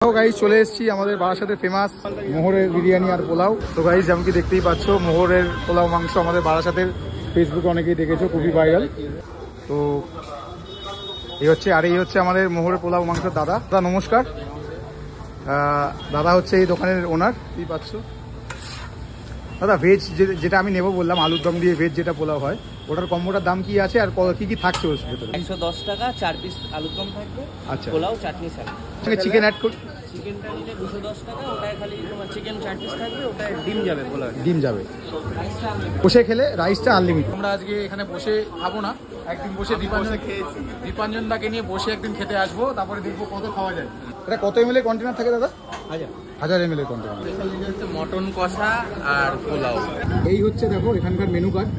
তো গাইস চলে এসেছি আমাদের বারাসাতের ফেমাস মোহরের বিরিয়ানি আর পোলাও। তো গাইস যেমন কি দেখতেই পাচ্ছ, মোহরের পোলাও মাংস আমাদের বারাসাতের ফেসবুকে অনেকেই দেখেছো, খুবই ভাইরাল। তো এই হচ্ছে আমাদের মোহরের পোলাও মাংস। দাদা নমস্কার। দাদা হচ্ছে এই দোকানের ওনার, কি পাচ্ছ দাদা। ভেজ যেটা আমি নেবো বললাম, আলুর দম দিয়ে ভেজ যেটা পোলাও হয়, ওটার কম্বোটার দাম কি আছে আর কি কি থাকছে ওর ভেতরে? 110 টাকা 4 পিস আলুর দম থাকবে। আচ্ছা, পোলাও চাটনি স্যালাড। চিকেন অ্যাড কর। চিকেনটা নিলে 210 টাকা, ওটায় খালি তোমার চিকেন 4 পিস থাকবে, ওটায় ডিম যাবে, পোলাও ডিম যাবে। বসে খেলে রাইসটা আনলিমিটেড। আমরা আজকে এখানে বসে খাবো না, একদিন বসে দীপাঞ্জন দাকে নিয়ে বসে একদিন খেতে আসবো, তারপরে দেখবো কত খাওয়া যায়। এটা কত এমএল এর কন্টেনার থাকে দাদা? 1000 এমএল এর কন্টেনার। মটন কষা আর পোলাও। এই হচ্ছে দেখো এখানকার মেনু কার্ড।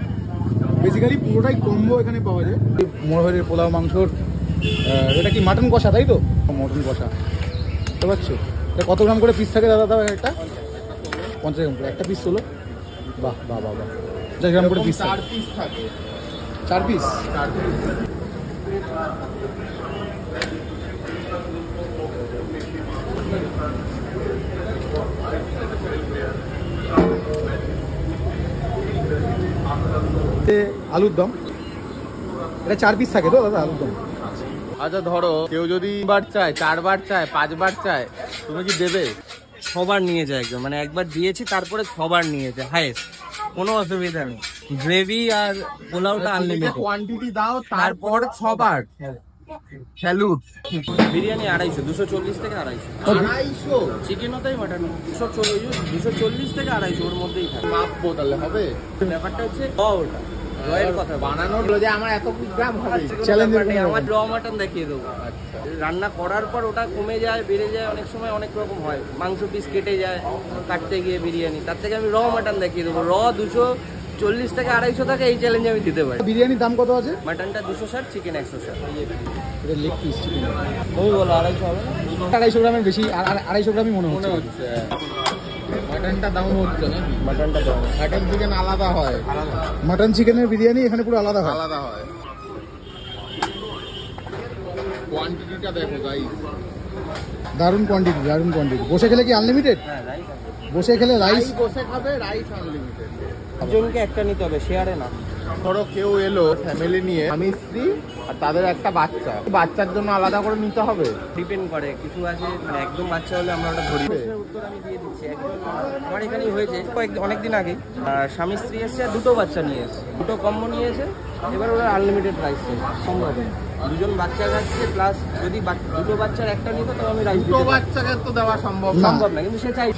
বেসিক্যালি পুরোটাই কম্বো এখানে পাওয়া যায়। মোহরের পোলাও মাংসর এটা কি মাটন কষা, তাই তো? মটন কষা বুঝতে পারছো? এটা কত গ্রাম করে পিস থাকে দাদা? দাও একটা 50 গ্রাম করে একটা পিস হলো। বাহ বাহ বাহ বাহ, 50 গ্রাম করে পিস। 4 পিস থাকে। 4 পিস। আলুর দম এটা 4 পিস থাকে তো দাদা আলুর দম? আচ্ছা ধরো কেউ যদি 3 বার চায়, 4 বার চায়, 5 বার চায়, তুমি কি দেবে? 6 বার নিয়েছে একজন, মানে একবার দিয়েছি তারপরে 6 বার নিয়েছে হাইয়েস্ট, কোনো অসুবিধা নেই। গ্রেভি আর পোলাওটা আনলিমিটেড। কোয়ান্টিটি দাও তারপর 6 বার। স্যালুট। বিরিয়ানি 250, 240 থেকে 250। চিকেন ওটাই মাটন 240 থেকে 250, ওর মধ্যেই থাকে। মাপবো তাহলে হবে? ব্যাপারটা হচ্ছে ওটা রয়ের কথা বানানোর যে আমার এত গ্রাম হবে। চ্যালেঞ্জ আমার র মাটন দেখিয়ে দেবো। রান্না করার পর ওটা কমে যায়, বেড়ে যায়, অনেক সময় অনেক রকম হয়, মাংস পিস কেটে যায় কাটতে গিয়ে বিরিয়ানি। তার থেকে আমি র মাটন দেখিয়ে দেবো। র 240 থেকে 250 টাকা, এই চ্যালেঞ্জ আমি দিতে পারি। বিরিয়ানির দাম কত আছে? মাটনটা 260, চিকেন 160। এটা লেগ পিস চিকেন। তুমি বলো 250 হবে না? 250 গ্রামের বেশি, আর 250 গ্রামই মনে হচ্ছে। মাটনটা দাম হচ্ছে নাকি? মাটনটা দাও। মাটন চিকেন আলাদা হয়। মাটন চিকেনের বিরিয়ানি এখানে পুরো আলাদা হয়। আলাদা হয়। কোয়ান্টিটিটা দেখো গাইস। দারুণ কোয়ান্টিটি, দারুণ কোয়ান্টিটি। বসে খেলে কি আনলিমিটেড? হ্যাঁ, রাইস। বসে খেলে রাইস বসে খাবে, রাইস আনলিমিটেড। একজনকে একটা নিতে হবে, শেয়ারে না। ধরো কেউ এলো ফ্যামিলি নিয়ে, স্বামী স্ত্রী আর তাদের একটা বাচ্চা, বাচ্চার জন্য আলাদা করে নিতে হবে? ডিপেন্ড করে, কিছু আছে মানে একদম বাচ্চা হলে আমরা ওটা ধরি। উত্তর আমি দিয়ে দিচ্ছি। একজন আমার এখানেই হয়েছে অনেকদিন আগে, স্বামী স্ত্রী এসছে আর 2টো বাচ্চা নিয়ে এসছে, 2টো কম্বো নিয়েছে। এবার ওরা আনলিমিটেড রাইস সম্ভব, 2জন বাচ্চা খাচ্ছে প্লাস যদি 2টো বাচ্চার একটা নিত তবে আমি রাইস দিতে। বাচ্চাকে তো দেওয়া সম্ভব না, কিন্তু সে চাই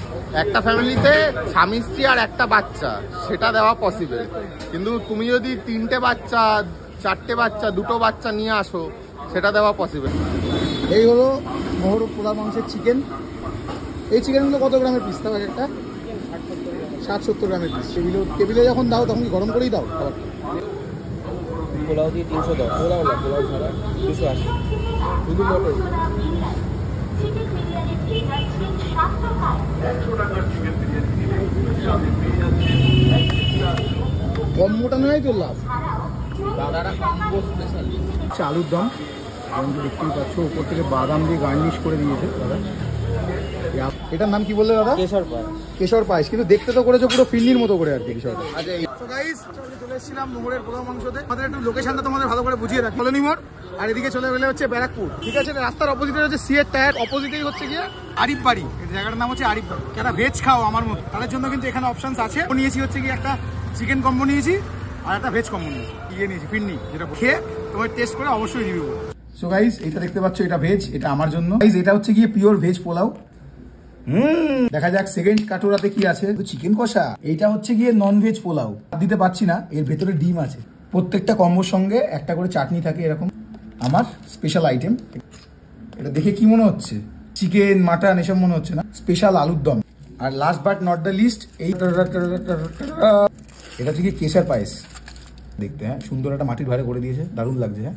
একটা ফ্যামিলিতে স্বামী স্ত্রী আর একটা বাচ্চা, সেটা দেওয়া পসিবল। কিন্তু তুমি যদি 3টে বাচ্চা, 4টে বাচ্চা, 2টো বাচ্চা নিয়ে আসো, সেটা দেওয়া পসিবল। এই হলো মোহর পোলা মাংসের চিকেন। এই চিকেনগুলো কত গ্রামের পিস থাকে? একটা 60-70 গ্রামের পিস। টেবিলে যখন দাও তখন কি গরম করেই দাও খাবার? পোলাও দিয়ে 310, পোলাও ছাড়া 280, শুধু মটন। কম মোটা নয় তো লাভ। দাদারা কম্বো স্পেশালিস্ট। আলুর দম দেখতেই পাচ্ছ, উপর থেকে বাদাম দিয়ে গার্নিশ করে দিয়েছে দাদা। এটার নাম কি বললে দাদা? কেশর পায়েস। কিন্তু দেখতে তো করেছো পুরো ফিরনির মতো করে আর কি বিষয়টা। তো গাইস চলে এসেছিলাম মোহরের পোলাও মাংসতে। আমাদের একটু লোকেশনটা তোমাদের ভালো করে বুঝিয়ে রাখি। কলোনি মোড়, আর এদিকে চলে গেলে হচ্ছে ব্যারাকপুর। ঠিক আছে, রাস্তার অপোজিটে হচ্ছে সিএর টায়ার, অপোজিটেই হচ্ছে গিয়ে আরিফ বাড়ি। এই জায়গাটার নাম হচ্ছে আরিফ বাড়ি। যারা ভেজ খাও আমার মতো, তাদের জন্য কিন্তু এখানে অপশনস আছে। নিয়েছি হচ্ছে গিয়ে একটা চিকেন কম্বো নিয়েছি আর একটা ভেজ কম্বো নিয়েছি। নিয়েছি ফিরনি, যেটা খেয়ে তোমার টেস্ট করে অবশ্যই রিভিউ করো। সো গাইস এটা দেখতে পাচ্ছ, এটা ভেজ, এটা আমার জন্য। গাইস এটা হচ্ছে গিয়ে পিওর ভেজ পোলাও। দেখা যাক সেকেন্ড কাটোরাতে কি আছে। চিকেন কষা। এইটা হচ্ছে গিয়ে নন ভেজ পোলাও, দিতে পারছি না, এর ভেতরে ডিম আছে। প্রত্যেকটা কম্বোর সঙ্গে একটা করে চাটনি থাকে এরকম। আমার স্পেশাল আইটেম এটা দেখে কি মনে হচ্ছে? চিকেন, মাটন এসব মনে হচ্ছে না, স্পেশাল আলুর দম। আর last but not the least, এই এটা হচ্ছে কি কেশর পায়েস। দেখতে হ্যাঁ সুন্দর একটা মাটির ভাড়ে করে দিয়েছে, দারুণ লাগছে। হ্যাঁ